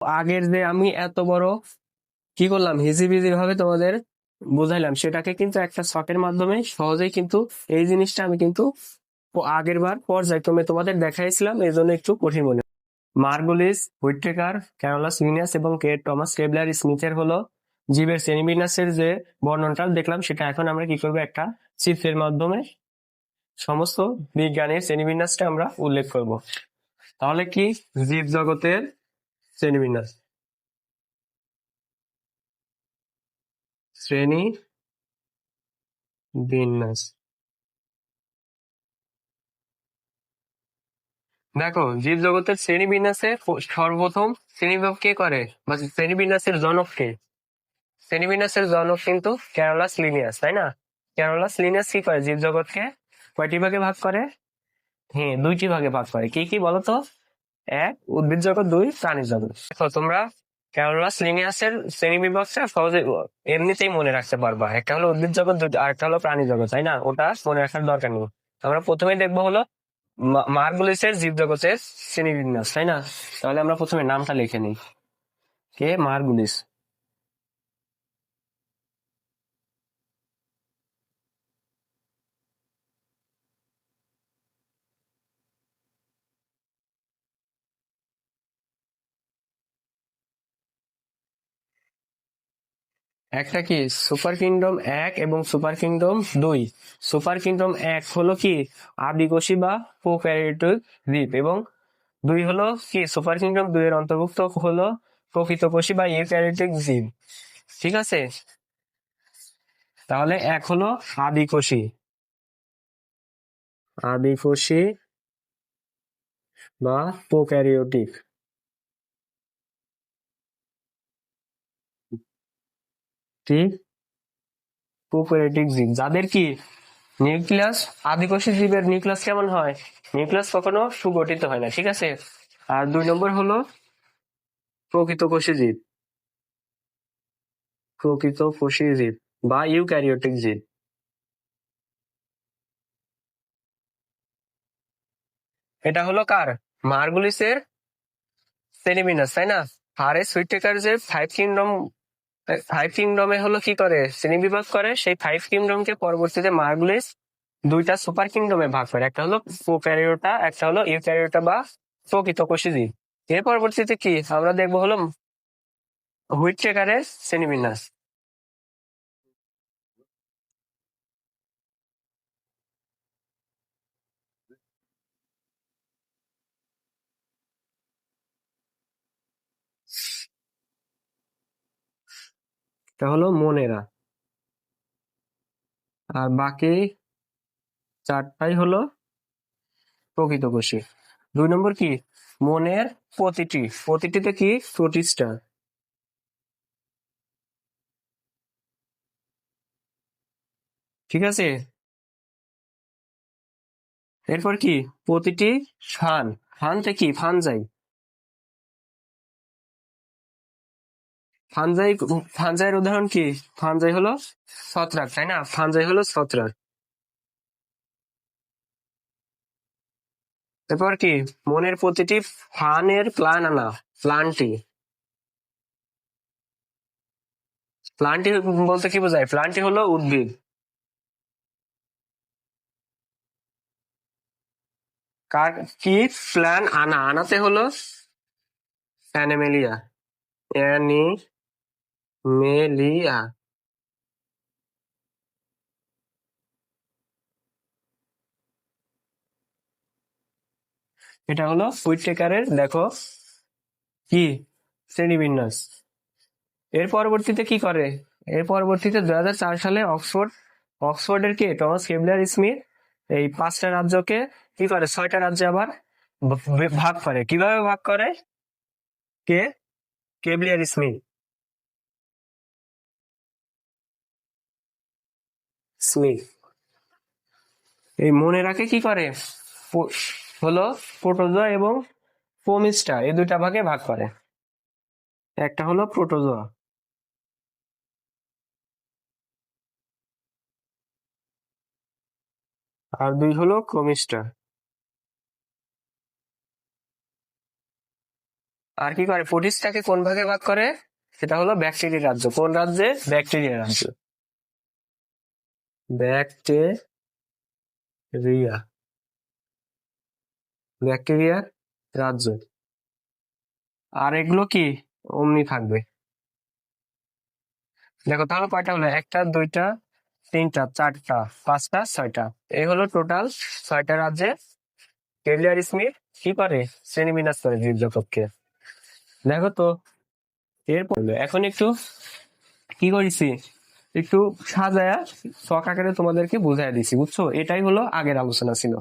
আগের যে আমি এত বড় কি করলাম হিজিবিজি ভাবে তোমাদের বুঝাইলাম, সেটাকে কিন্তু একটা শখের মাধ্যমে সহজেই কিন্তু এই জিনিসটা আমি কিন্তু আগের বার পর্যায়ক্রমে তোমাদের দেখাইছিলাম, এই জন্য একটু কঠিন মনে হয়। মার্গুলিস, হুইটেকার, ক্যারোলাস লিনিয়াস এবং কে টমাস কেবলার স্মিথের হলো জীবের শ্রেণীবিন্যাসের যে বর্ণনটা দেখলাম, সেটা এখন আমরা কি করবো, একটা চিত্রের মাধ্যমে সমস্ত বিজ্ঞানের শ্রেণীবিন্যাসটা আমরা উল্লেখ করব। তাহলে কি, জীব জগতের শ্রেণীবিন্যাস, শ্রেণী বিন্যাস। দেখো, জীব জগতের শ্রেণী বিন্যাসে সর্বপ্রথম শ্রেণীবিভাগ কে করে বা শ্রেণী বিন্যাসের জনক কে? শ্রেণী বিন্যাসের জনক কিন্তু ক্যারোলাস লিনিয়াস, তাই না? ক্যারোলাস লিনিয়াস কি করে, জীব জগৎকে কয়টি ভাগে ভাগ করে? হ্যাঁ, দুইটি ভাগে ভাগ করে। কি কি বলতো? এক, উদ্ভিদ জগৎ; দুই, প্রাণী জগৎ। দেখো তোমরা ক্যারোলাস লিনিয়াসের শ্রেণী বিভাগটা সহজে এমনিতেই মনে রাখতে পারবা। একটা হলো উদ্ভিদ জগৎ, আর একটা হলো প্রাণী জগৎ, তাই না? ওটা মনে রাখার দরকার নেই। আমরা প্রথমেই দেখবো হলো মার্গুলিসের জীবজগতের শ্রেণীবিন্যাস, তাই না? তাহলে আমরা প্রথমে নামটা লিখে নিই। কে মার্গুলিস? একটা কি সুপার কিংডম 1 এবং সুপার কিংডম 2। সুপার কিংডম 1 হলো কি আদিকোষী বা প্রোক্যারিওটিক জীব, এবং 2 হলো কি সুপার কিংডম 2 এর অন্তর্ভুক্ত হলো প্রকৃতকোষী বা ইউক্যারিওটিক জীব। ঠিক আছে? তাহলে 1 হলো আদিকোষী, আদিকোষী বা প্রোক্যারিওটিক। ঠিক, প্রোক্যারিওটিক জীব যাদের কি নিউক্লিয়াস, আদিকোষী জীবের নিউক্লিয়াস কেমন হয়? নিউক্লিয়াস কখনো সুগঠিত হয় না, ঠিক আছে? আর 2 নম্বর হলো প্রকৃতকোষী জীব, প্রকৃতকোষী জীব বা ইউক্যারিওটিক জীব। এটা হলো কার, মার্গুলিসের শ্রেণীবিন্যাস, তাই না? হারে সুইটেকার যে 5 কিংডমে হলো কি করে শ্রেণীবিভাগ করে, সেই 5 কিংডমকে পরবর্তীতে মার্গুলিস 2টা সুপার কিংডমে ভাগ করে, একটা হলো প্রোক্যারিওটা, একটা হলো ইউক্যারিওটা বা প্রকৃতকোষী জীব। এর পরবর্তীতে কি আমরা দেখবো হলো হুইটেকারের শ্রেণীবিন্যাস। এটা হলো মনেরা, আর বাকি 4টাই হলো প্রকৃতকোষী। 2 নম্বর কি, মনের প্রতিটিতে কি প্রতিষ্ঠা, ঠিক আছে? এরপর কি প্রতিটি ফান, ফানতে কি ফানজাই, ফানজাই, ফানজাইয়ের উদাহরণ কি? ফানজাই হলো ছত্রাক, তাই না? ফানজাই হলো ছত্রাক। এরপর কি মনের প্রতিটি ফানের প্লান আনা, প্লান্টি, প্লান্টি বলতে কি বোঝায়? প্লান্টি হলো উদ্ভিদ। কার কি প্ল্যান আনা, আনাতে হলো অ্যানিমেলিয়া, অ্যানিমেলিয়া। এটা হলো হুইটেকারের দেখো কি শ্রেণীবিন্যাস। এর পরবর্তীতে কি করে, এর পরবর্তীতে 2004 সালে অক্সফোর্ডের কে টমাস কেবলার স্মিথ এই 5টা রাজ্যকে কি করে 6টা রাজ্যে আবার ভাগ করে। কিভাবে ভাগ করে? কে কেবলিয়ার স্মিথ, স্মিথ এই মনে রাখে কি করে, পো- হলো প্রোটোজোয়া এবং পোমিস্টা, এই 2টা ভাগে ভাগ করে। একটা হলো প্রোটোজোয়া, আর 2 হলো ক্রোমিস্টা। আর কি করে, প্রোটিস্টটাকে কোন ভাগে ভাগ করে, সেটা হলো ব্যাকটেরিয়া রাজ্য। কোন রাজ্যে? ব্যাকটেরিয়া রাজ্য। ব্যাকটেরিয়া, ব্যাকটেরিয়ার রাজ্য। আর এগুলো কি অমনি থাকবে। দেখো তাহলে কয়টা হলো, একটা, দুইটা, তিনটা, চারটা, পাঁচটা, ছয়টা। এই হলো টোটাল 6টা রাজ্যে কেলিয়ার স্মিথ কি করে, শ্রেণীবিন্যাস করে জীবজগৎকে। দেখো তো, এরপর হলো, এখন একটু কি করেছি, একটু সাজায়া ছক আকারে তোমাদেরকে বুঝাই দিছি, বুঝছো? এটাই হলো আগের আলোচনা ছিল।